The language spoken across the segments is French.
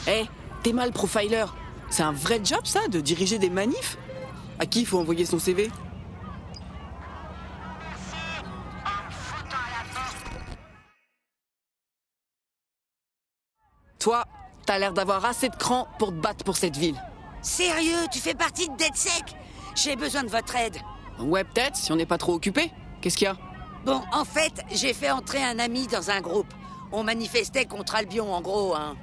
Eh, t'es mal profiler. C'est un vrai job, ça, de diriger des manifs? À qui il faut envoyer son CV? Toi, t'as l'air d'avoir assez de cran pour te battre pour cette ville. Sérieux, tu fais partie de DedSec? J'ai besoin de votre aide. Ouais, peut-être, si on n'est pas trop occupé. Qu'est-ce qu'il y a? Bon, en fait, j'ai fait entrer un ami dans un groupe. On manifestait contre Albion, en gros, hein.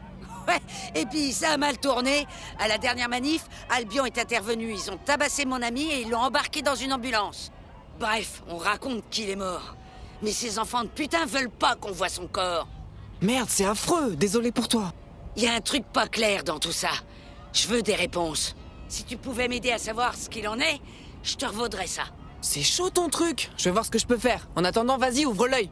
Ouais, et puis ça a mal tourné. À la dernière manif, Albion est intervenu. Ils ont tabassé mon ami et ils l'ont embarqué dans une ambulance. Bref, on raconte qu'il est mort. Mais ces enfants de putain veulent pas qu'on voit son corps. Merde, c'est affreux, désolé pour toi. Il y a un truc pas clair dans tout ça. Je veux des réponses. Si tu pouvais m'aider à savoir ce qu'il en est, je te revaudrais ça. C'est chaud ton truc. Je vais voir ce que je peux faire. En attendant, vas-y, ouvre l'œil.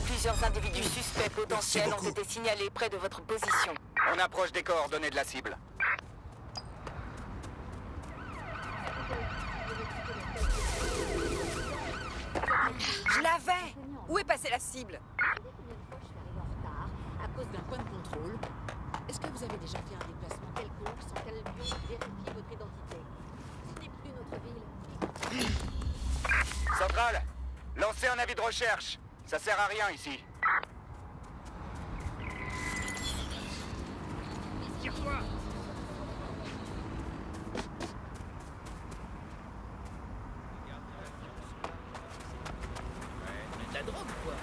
Plusieurs individus suspects potentiels ont été signalés près de votre position. On approche des coordonnées de la cible. Je l'avais! Où est passée la cible? À cause d'un point de contrôle. Est-ce que vous avez déjà fait un déplacement quelconque sans qu'Albion vérifie votre identité? Ce n'est plus notre ville. Centrale, lancez un avis de recherche. Ça sert à rien ici. Tire-toi! De la drogue ou quoi?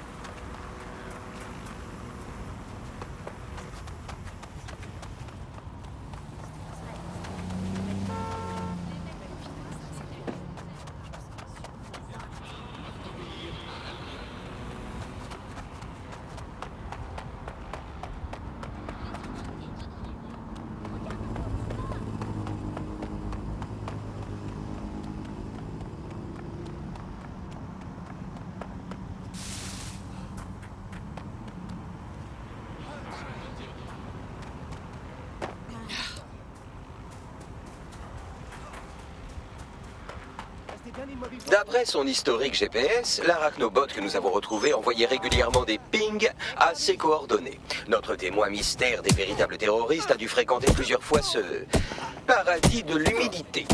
D'après son historique GPS, l'arachnobot que nous avons retrouvé envoyait régulièrement des pings à ses coordonnées. Notre témoin mystère des véritables terroristes a dû fréquenter plusieurs fois ce paradis de l'humidité.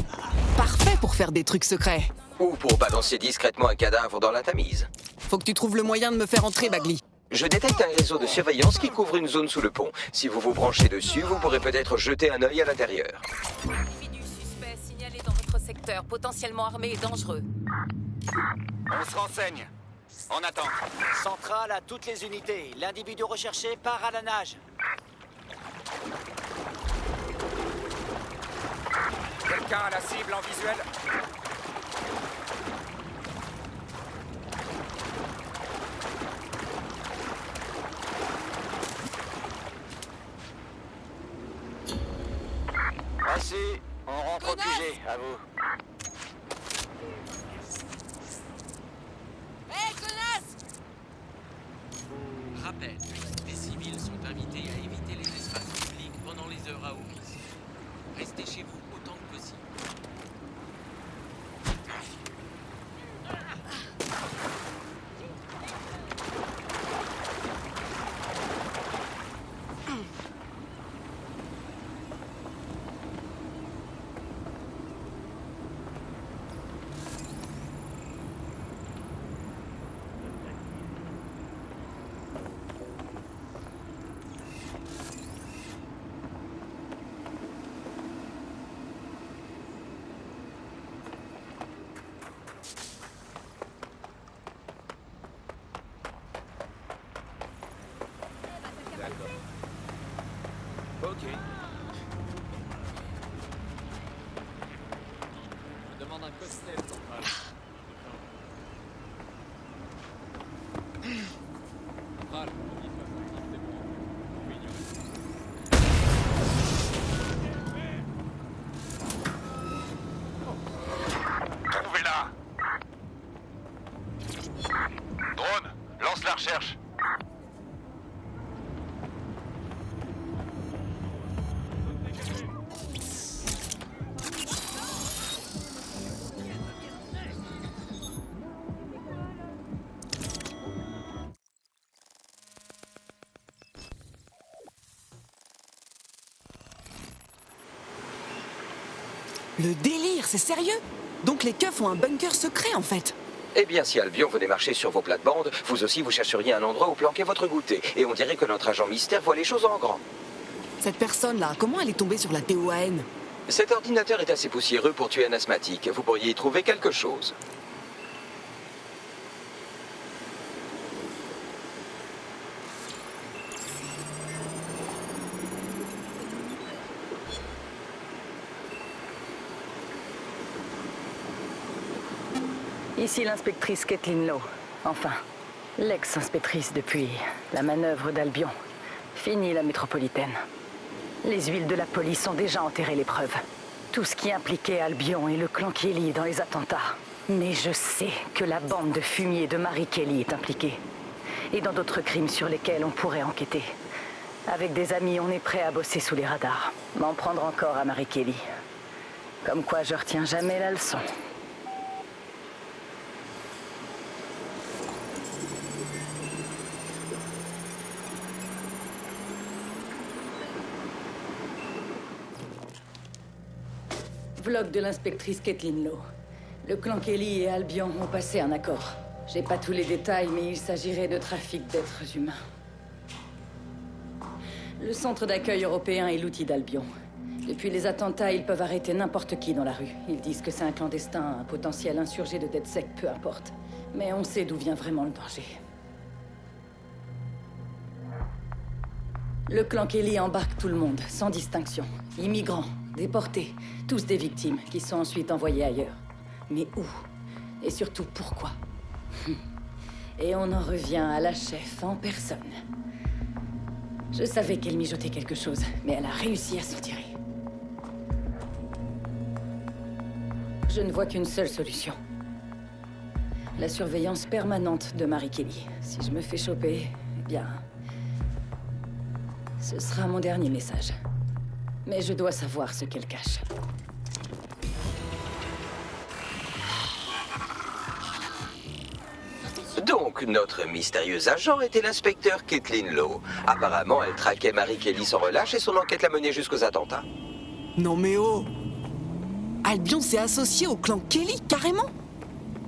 Parfait pour faire des trucs secrets. Ou pour balancer discrètement un cadavre dans la Tamise. Faut que tu trouves le moyen de me faire entrer, Bagley. Je détecte un réseau de surveillance qui couvre une zone sous le pont. Si vous vous branchez dessus, vous pourrez peut-être jeter un œil à l'intérieur. Individu suspect signalé dans votre secteur, potentiellement armé et dangereux. On se renseigne. On attend. Centrale à toutes les unités. L'individu recherché part à la nage. Quelqu'un a la cible en visuel? Merci. On rentre au QG. À vous. Rappel, les civils sont invités à éviter les espaces publics pendant les heures à haut risque. Restez chez vous autant que possible. Ok. Je demande un cocktail central. Central, on y va, c'est bon. Trouvez-la. Drone, lance la recherche. Le délire, c'est sérieux? Donc les keufs ont un bunker secret en fait. Eh bien, si Albion venait marcher sur vos plates-bandes, vous aussi vous chercheriez un endroit où planquer votre goûter. Et on dirait que notre agent mystère voit les choses en grand. Cette personne-là, comment elle est tombée sur la TOAN? Cet ordinateur est assez poussiéreux pour tuer un asthmatique. Vous pourriez y trouver quelque chose. Ici l'inspectrice Kathleen Lowe. Enfin, l'ex-inspectrice depuis la manœuvre d'Albion. Fini la métropolitaine. Les huiles de la police ont déjà enterré les preuves. Tout ce qui impliquait Albion et le clan Kelly dans les attentats. Mais je sais que la bande de fumier de Marie Kelly est impliquée. Et dans d'autres crimes sur lesquels on pourrait enquêter. Avec des amis, on est prêt à bosser sous les radars. M'en prendre encore à Marie Kelly. Comme quoi je retiens jamais la leçon. Vlog de l'inspectrice Kathleen Lowe. Le clan Kelly et Albion ont passé un accord. J'ai pas tous les détails, mais il s'agirait de trafic d'êtres humains. Le centre d'accueil européen est l'outil d'Albion. Depuis les attentats, ils peuvent arrêter n'importe qui dans la rue. Ils disent que c'est un clandestin, un potentiel insurgé de DedSec, peu importe. Mais on sait d'où vient vraiment le danger. Le clan Kelly embarque tout le monde, sans distinction. Immigrants, déportés, tous des victimes qui sont ensuite envoyés ailleurs. Mais où? Et surtout pourquoi? Et on en revient à la chef en personne. Je savais qu'elle mijotait quelque chose, mais elle a réussi à s'en tirer. Je ne vois qu'une seule solution. La surveillance permanente de Marie Kelly. Si je me fais choper, eh bien... ce sera mon dernier message. Mais je dois savoir ce qu'elle cache. Donc, notre mystérieuse agent était l'inspecteur Kathleen Lowe. Apparemment, elle traquait Marie Kelly sans relâche et son enquête l'a menée jusqu'aux attentats. Non mais oh! Albion s'est associé au clan Kelly, carrément?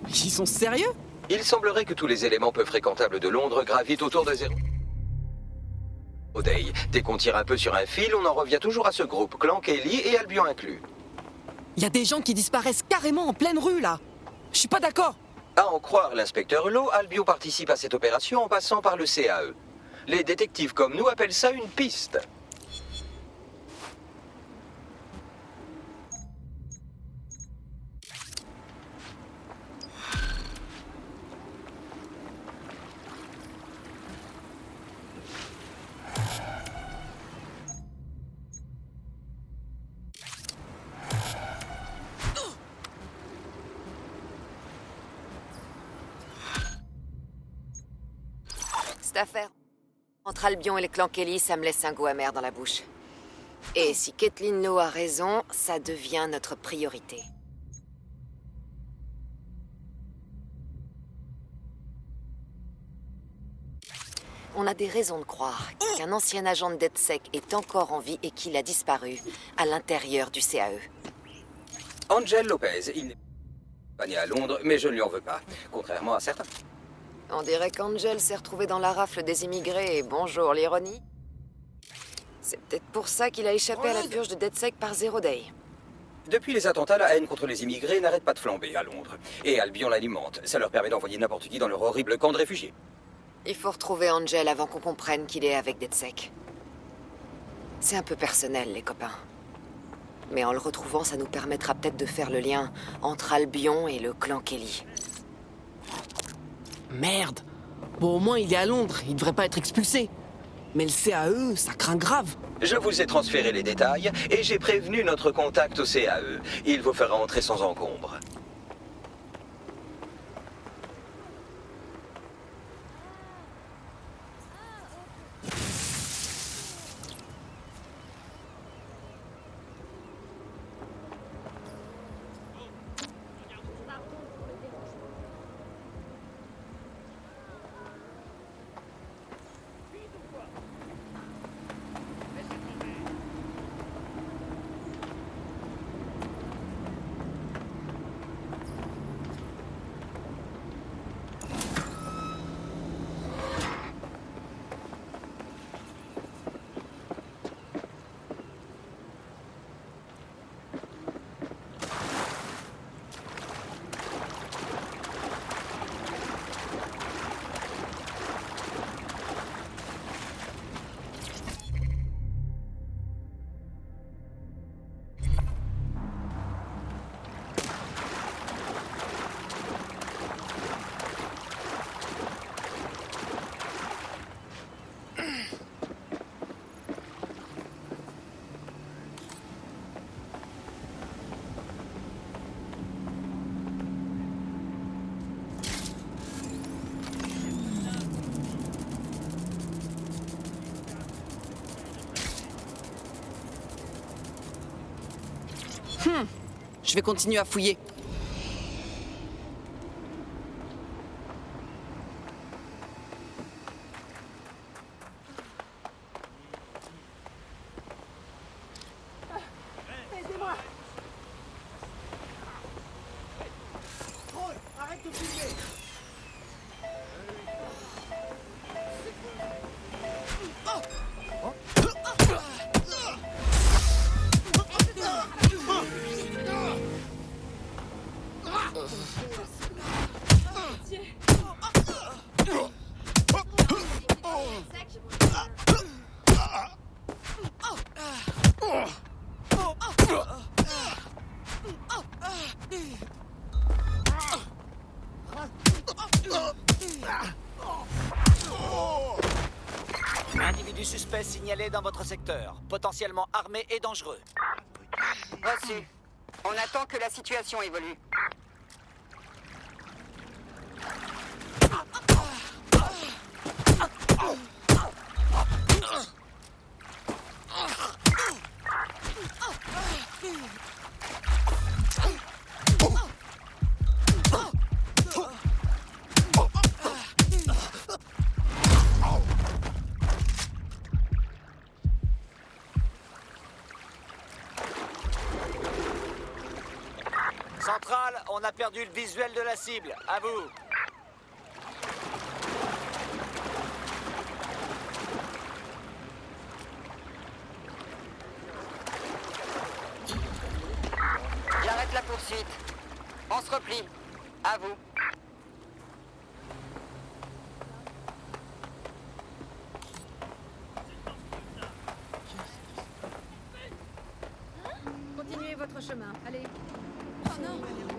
Ils sont sérieux? Il semblerait que tous les éléments peu fréquentables de Londres gravitent autour de zéro. O'Day. Dès qu'on tire un peu sur un fil, on en revient toujours à ce groupe, clan Kelly et Albion inclus. Il y a des gens qui disparaissent carrément en pleine rue, là. Je suis pas d'accord. À en croire l'inspecteur Lowe, Albion participe à cette opération en passant par le CAE. Les détectives comme nous appellent ça une piste. Cette affaire entre Albion et les clans Kelly, ça me laisse un goût amer dans la bouche. Et si Kathleen Lowe a raison, ça devient notre priorité. On a des raisons de croire qu'un ancien agent de DedSec est encore en vie et qu'il a disparu à l'intérieur du CAE. Angel Lopez, il n'est pas né à Londres, mais je ne lui en veux pas, contrairement à certains. On dirait qu'Angel s'est retrouvé dans la rafle des immigrés et bonjour l'ironie. C'est peut-être pour ça qu'il a échappé à la purge de DedSec par Zero Day. Depuis les attentats, la haine contre les immigrés n'arrête pas de flamber à Londres. Et Albion l'alimente. Ça leur permet d'envoyer n'importe qui dans leur horrible camp de réfugiés. Il faut retrouver Angel avant qu'on comprenne qu'il est avec DedSec. C'est un peu personnel, les copains. Mais en le retrouvant, ça nous permettra peut-être de faire le lien entre Albion et le clan Kelly. Merde. Bon, au moins, il est à Londres, il devrait pas être expulsé. Mais le CAE, ça craint grave. Je vous ai transféré les détails et j'ai prévenu notre contact au CAE. Il vous fera entrer sans encombre. Je vais continuer à fouiller. Individu suspect signalé dans votre secteur. Potentiellement armé et dangereux. Reçu. On attend que la situation évolue. Centrale, on a perdu le visuel de la cible. À vous. J'arrête la poursuite. On se replie. À vous. Continuez votre chemin. Allez. Oh non.